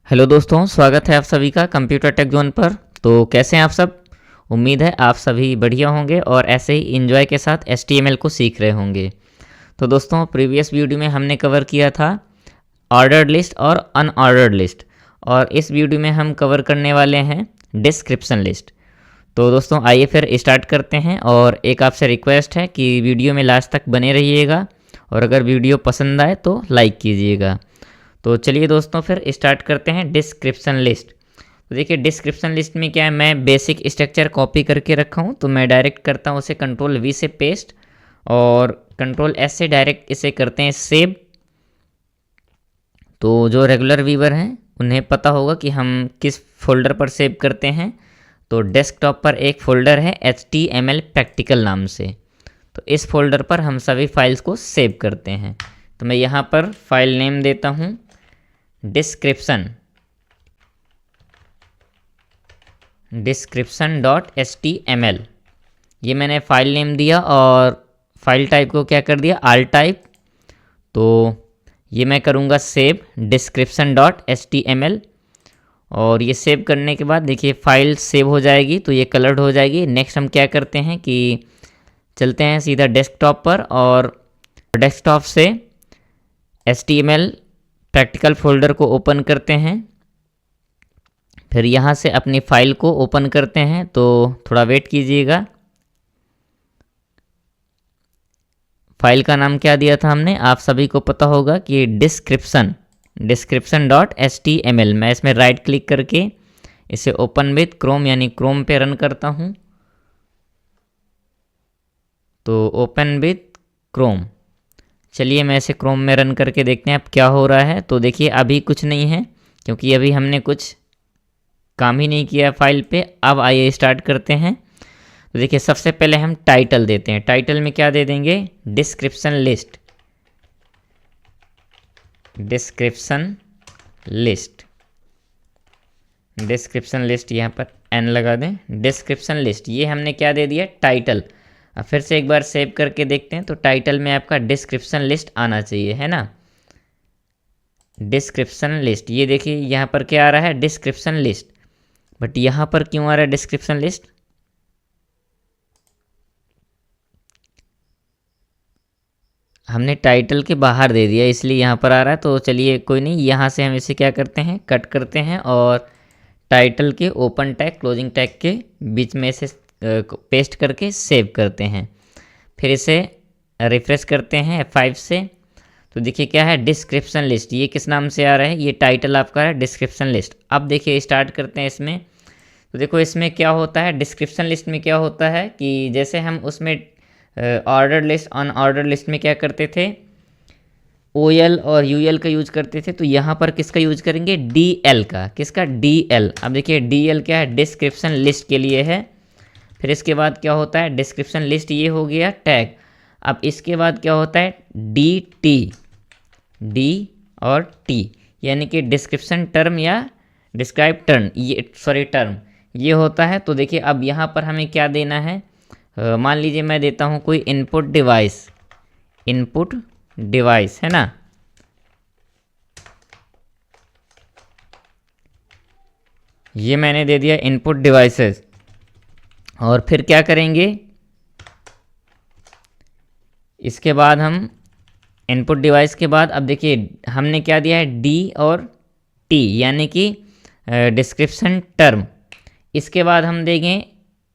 Hello दोस्तों, स्वागत है आप सभी का कंप्यूटर टेक जोन पर। तो कैसे हैं आप सब? उम्मीद है आप सभी बढ़िया होंगे और ऐसे ही एंजॉय के साथ HTML को सीख रहे होंगे। तो दोस्तों, प्रीवियस वीडियो में हमने कवर किया था ऑर्डर्ड लिस्ट और अनऑर्डर्ड लिस्ट, और इस वीडियो में हम कवर करने वाले हैं डिस्क्रिप्शन लिस्ट। तो दोस्तों आइए फिर स्टार्ट करते हैं, और एक आपसे रिक्वेस्ट है कि वीडियो में लास्ट तक बने रहिएगा, और अगर वीडियो पसंद आए तो लाइक कीजिएगा। तो चलिए दोस्तों फिर स्टार्ट करते हैं डिस्क्रिप्शन लिस्ट। तो देखिए डिस्क्रिप्शन लिस्ट में क्या है, मैं बेसिक स्ट्रक्चर कॉपी करके रखा हूँ, तो मैं डायरेक्ट करता हूँ उसे Ctrl+V से पेस्ट, और Ctrl+S से डायरेक्ट इसे करते हैं सेव। तो जो रेगुलर व्यूवर हैं उन्हें पता होगा कि हम किस फोल्डर पर सेव करते हैं। तो डेस्कटॉप पर एक फ़ोल्डर है HTML प्रैक्टिकल नाम से, तो इस फोल्डर पर हम सभी फाइल्स को सेव करते हैं। तो मैं यहाँ पर फाइल नेम देता हूँ description.html। ये मैंने फाइल नेम दिया और फाइल टाइप को क्या कर दिया, आल टाइप। तो ये मैं करूँगा सेव description.html, और ये सेव करने के बाद देखिए फाइल सेव हो जाएगी, तो ये कलर्ड हो जाएगी। नेक्स्ट हम क्या करते हैं कि चलते हैं सीधा डेस्कटॉप पर, और डेस्कटॉप से HTML प्रैक्टिकल फोल्डर को ओपन करते हैं। फिर यहाँ से अपनी फाइल को ओपन करते हैं, तो थोड़ा वेट कीजिएगा। फाइल का नाम क्या दिया था हमने, आप सभी को पता होगा कि description.html। मैं इसमें राइट क्लिक करके इसे ओपन विथ क्रोम यानी क्रोम पे रन करता हूँ। तो ओपन विथ क्रोम, चलिए मैं इसे क्रोम में रन करके देखते हैं अब क्या हो रहा है। तो देखिए अभी कुछ नहीं है, क्योंकि अभी हमने कुछ काम ही नहीं किया फाइल पे। अब आइए स्टार्ट करते हैं। तो देखिए सबसे पहले हम टाइटल देते हैं। टाइटल में क्या दे देंगे, description list. Description list, description list, यहाँ पर n लगा दें। डिस्क्रिप्शन लिस्ट, ये हमने क्या दे दिया, टाइटल। अब फिर से एक बार सेव करके देखते हैं, तो टाइटल में आपका डिस्क्रिप्शन लिस्ट आना चाहिए, है ना। डिस्क्रिप्शन लिस्ट, ये देखिए यहाँ पर क्या आ रहा है, डिस्क्रिप्शन लिस्ट। बट यहाँ पर क्यों आ रहा है डिस्क्रिप्शन लिस्ट, हमने टाइटल के बाहर दे दिया इसलिए यहाँ पर आ रहा है। तो चलिए कोई नहीं, यहाँ से हम इसे क्या करते हैं, कट करते हैं, और टाइटल के ओपन टैग क्लोजिंग टैग के बीच में इसे पेस्ट करके सेव करते हैं। फिर इसे रिफ्रेश करते हैं F5 से। तो देखिए क्या है, डिस्क्रिप्शन लिस्ट। ये किस नाम से आ रहा है, ये टाइटल आपका है डिस्क्रिप्शन लिस्ट। अब देखिए स्टार्ट करते हैं इसमें। तो देखो इसमें क्या होता है, डिस्क्रिप्शन लिस्ट में क्या होता है कि जैसे हम उसमें ऑर्डर लिस्ट अनऑर्डर लिस्ट में क्या करते थे, OL और UL का यूज करते थे, तो यहाँ पर किसका यूज करेंगे, DL का। किसका, DL। अब देखिए DL क्या है, डिस्क्रिप्शन लिस्ट के लिए है। फिर इसके बाद क्या होता है, डिस्क्रिप्शन लिस्ट ये हो गया टैग। अब इसके बाद क्या होता है, DT, D और T, यानी कि डिस्क्रिप्शन टर्म या डिस्क्राइब टर्म, ये सॉरी टर्म ये होता है। तो देखिए अब यहाँ पर हमें क्या देना है, मान लीजिए मैं देता हूँ कोई इनपुट डिवाइस, इनपुट डिवाइस है ना। ये मैंने दे दिया इनपुट डिवाइसेस। और फिर क्या करेंगे, इसके बाद हम इनपुट डिवाइस के बाद अब देखिए हमने क्या दिया है, D और T, यानी कि डिस्क्रिप्शन टर्म। इसके बाद हम देंगे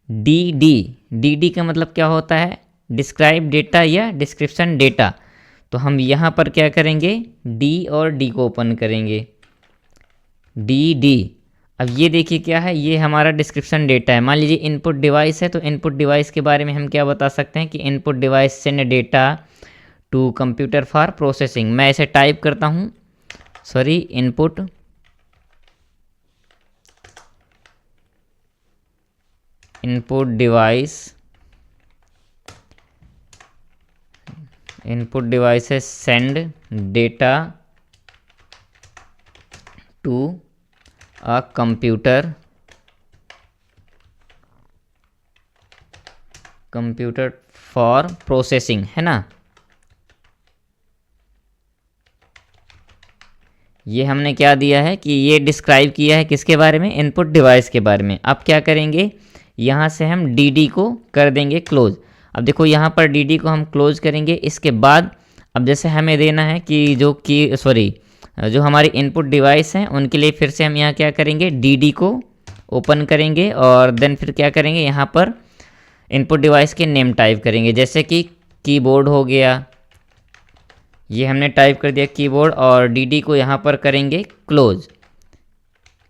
DD। DD का मतलब क्या होता है, डिस्क्राइब डेटा या डिस्क्रिप्शन डेटा। तो हम यहाँ पर क्या करेंगे, D और D को ओपन करेंगे, DD। अब ये देखिए क्या है, ये हमारा डिस्क्रिप्शन डेटा है। मान लीजिए इनपुट डिवाइस है, तो इनपुट डिवाइस के बारे में हम क्या बता सकते हैं कि input device send data to computer for processing. मैं इसे टाइप करता हूँ, sorry, input devices send data to a computer for processing, है ना। ये हमने क्या दिया है कि ये डिस्क्राइब किया है किसके बारे में, इनपुट डिवाइस के बारे में। अब क्या करेंगे, यहाँ से हम डी को कर देंगे क्लोज। अब देखो यहाँ पर डी को हम क्लोज करेंगे। इसके बाद अब जैसे हमें देना है कि जो हमारी इनपुट डिवाइस हैं उनके लिए फिर से हम यहाँ क्या करेंगे, डी को ओपन करेंगे और देन फिर क्या करेंगे, यहाँ पर इनपुट डिवाइस के नेम टाइप करेंगे। जैसे कि कीबोर्ड हो गया, ये हमने टाइप कर दिया कीबोर्ड, और डी को यहाँ पर करेंगे क्लोज।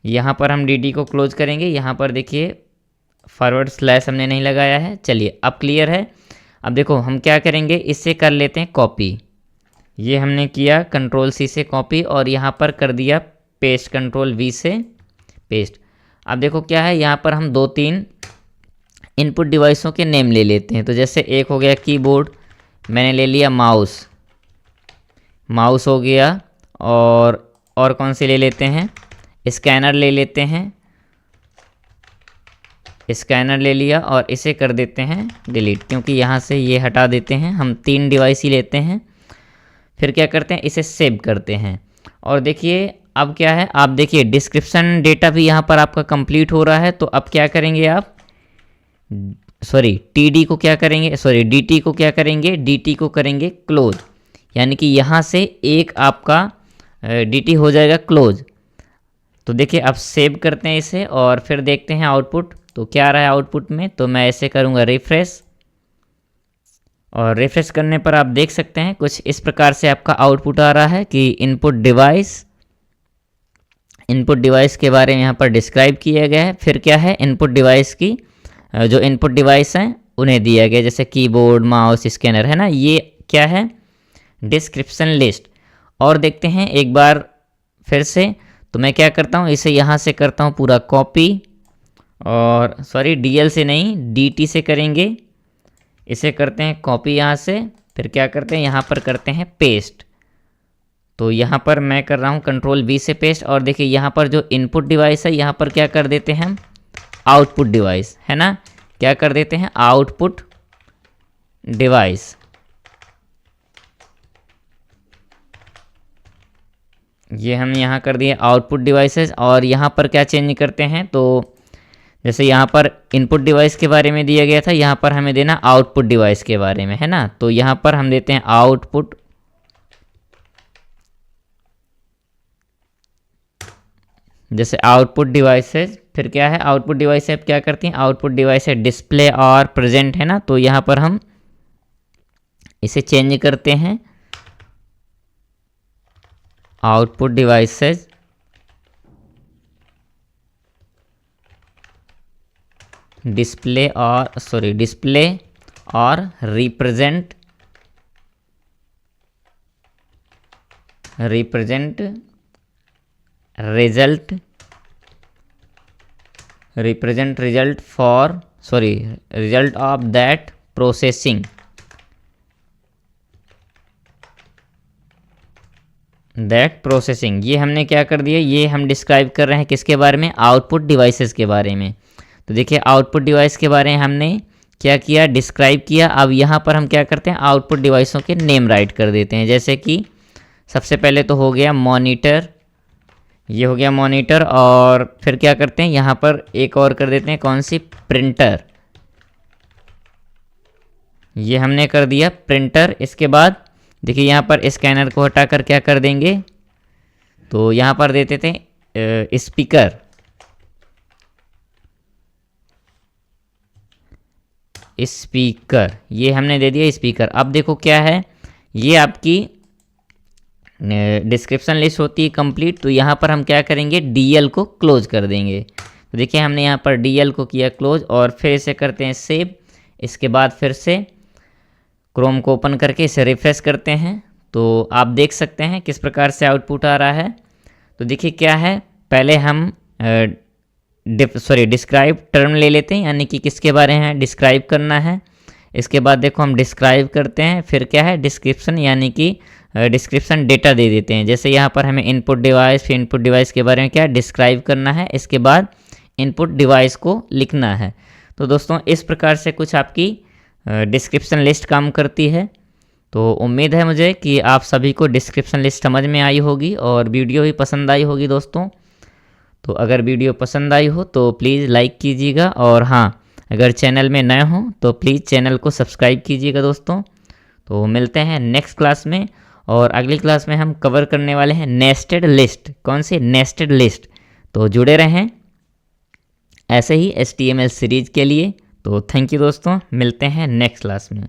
यहाँ पर हम डी को क्लोज करेंगे। यहाँ पर देखिए फॉरवर्ड स्लैश हमने नहीं लगाया है। चलिए अब क्लियर है। अब देखो हम क्या करेंगे, इससे कर लेते हैं कॉपी। ये हमने किया कंट्रोल सी से कॉपी और यहाँ पर कर दिया पेस्ट, कंट्रोल वी से पेस्ट। अब देखो क्या है, यहाँ पर हम 2-3 इनपुट डिवाइसों के नेम ले लेते हैं। तो जैसे एक हो गया कीबोर्ड, मैंने ले लिया माउस हो गया, और कौन से ले लेते हैं, स्कैनर ले लेते हैं, स्कैनर ले लिया और इसे कर देते हैं डिलीट, क्योंकि यहाँ से ये हटा देते हैं। हम 3 डिवाइस ही लेते हैं। फिर क्या करते हैं, इसे सेव करते हैं। और देखिए अब क्या है, आप देखिए डिस्क्रिप्शन डेटा भी यहाँ पर आपका कंप्लीट हो रहा है। तो अब क्या करेंगे आप, डी को क्या करेंगे, डी को करेंगे क्लोज, यानी कि यहाँ से एक आपका डी हो जाएगा क्लोज। तो देखिए अब सेव करते हैं इसे और फिर देखते हैं आउटपुट। तो क्या आ रहा है आउटपुट में, तो मैं ऐसे करूँगा रिफ्रेश, और रिफ्रेश करने पर आप देख सकते हैं कुछ इस प्रकार से आपका आउटपुट आ रहा है कि इनपुट डिवाइस के बारे में यहाँ पर डिस्क्राइब किया गया है। फिर क्या है, इनपुट डिवाइस की जो इनपुट डिवाइस हैं उन्हें दिया गया, जैसे कीबोर्ड, माउस, स्कैनर, है ना। ये क्या है, डिस्क्रिप्शन लिस्ट। और देखते हैं एक बार फिर से। तो मैं क्या करता हूँ, इसे यहाँ से करता हूँ पूरा कॉपी, और DL से नहीं DT से करेंगे। इसे करते हैं कॉपी यहाँ से, फिर क्या करते हैं, यहाँ पर करते हैं पेस्ट। तो यहाँ पर मैं कर रहा हूँ कंट्रोल V से पेस्ट। और देखिए यहाँ पर जो इनपुट डिवाइस है यहाँ पर क्या कर देते हैं हम, आउटपुट डिवाइस, है ना। क्या कर देते हैं, आउटपुट डिवाइस। ये हम यहाँ कर दिए आउटपुट डिवाइसेस। और यहाँ पर क्या चेंज करते हैं, तो जैसे यहाँ पर इनपुट डिवाइस के बारे में दिया गया था, यहाँ पर हमें देना आउटपुट डिवाइस के बारे में, है ना। तो यहाँ पर हम देते हैं आउटपुट, जैसे आउटपुट डिवाइसेस। फिर क्या है, आउटपुट डिवाइस अब क्या करती हैं, आउटपुट डिवाइस है डिस्प्ले और प्रेजेंट, है ना। तो यहाँ पर हम इसे चेंज करते हैं, आउटपुट डिवाइसेस डिस्प्ले और represent result of that processing, ये हमने क्या कर दिया, ये हम डिस्क्राइब कर रहे हैं किसके बारे में, आउटपुट डिवाइसेस के बारे में। तो देखिए आउटपुट डिवाइस के बारे में हमने क्या किया, डिस्क्राइब किया। अब यहाँ पर हम क्या करते हैं, आउटपुट डिवाइसों के नेम राइट कर देते हैं। जैसे कि सबसे पहले तो हो गया मॉनिटर, ये हो गया मॉनिटर। और फिर क्या करते हैं, यहाँ पर एक और कर देते हैं, कौन सी, प्रिंटर, ये हमने कर दिया प्रिंटर। इसके बाद देखिए यहाँ पर स्कैनर को हटाकर क्या कर देंगे, तो यहाँ पर देते थे स्पीकर, ये हमने दे दिया स्पीकर। अब देखो क्या है, ये आपकी डिस्क्रिप्शन लिस्ट होती है कंप्लीट। तो यहाँ पर हम क्या करेंगे, DL को क्लोज कर देंगे। तो देखिए हमने यहाँ पर DL को किया क्लोज, और फिर इसे करते हैं सेव। इसके बाद फिर से क्रोम को ओपन करके इसे रिफ्रेश करते हैं। तो आप देख सकते हैं किस प्रकार से आउटपुट आ रहा है। तो देखिए क्या है, पहले हम डिस्क्राइब टर्म ले लेते हैं, यानी कि किसके बारे में डिस्क्राइब करना है। इसके बाद देखो हम डिस्क्राइब करते हैं, फिर क्या है डिस्क्रिप्शन, यानी कि डिस्क्रिप्शन डेटा दे देते हैं। जैसे यहाँ पर हमें इनपुट डिवाइस, फिर इनपुट डिवाइस के बारे में क्या डिस्क्राइब करना है, इसके बाद इनपुट डिवाइस को लिखना है। तो दोस्तों इस प्रकार से कुछ आपकी डिस्क्रिप्शन लिस्ट काम करती है। तो उम्मीद है मुझे कि आप सभी को डिस्क्रिप्शन लिस्ट समझ में आई होगी और वीडियो भी पसंद आई होगी दोस्तों। तो अगर वीडियो पसंद आई हो तो प्लीज़ लाइक कीजिएगा, और हाँ, अगर चैनल में नए हो तो प्लीज़ चैनल को सब्सक्राइब कीजिएगा दोस्तों। तो मिलते हैं नेक्स्ट क्लास में, और अगली क्लास में हम कवर करने वाले हैं नेस्टेड लिस्ट। कौन सी? Nested list. तो जुड़े रहें ऐसे ही HTML सीरीज के लिए। तो थैंक यू दोस्तों, मिलते हैं नेक्स्ट क्लास में।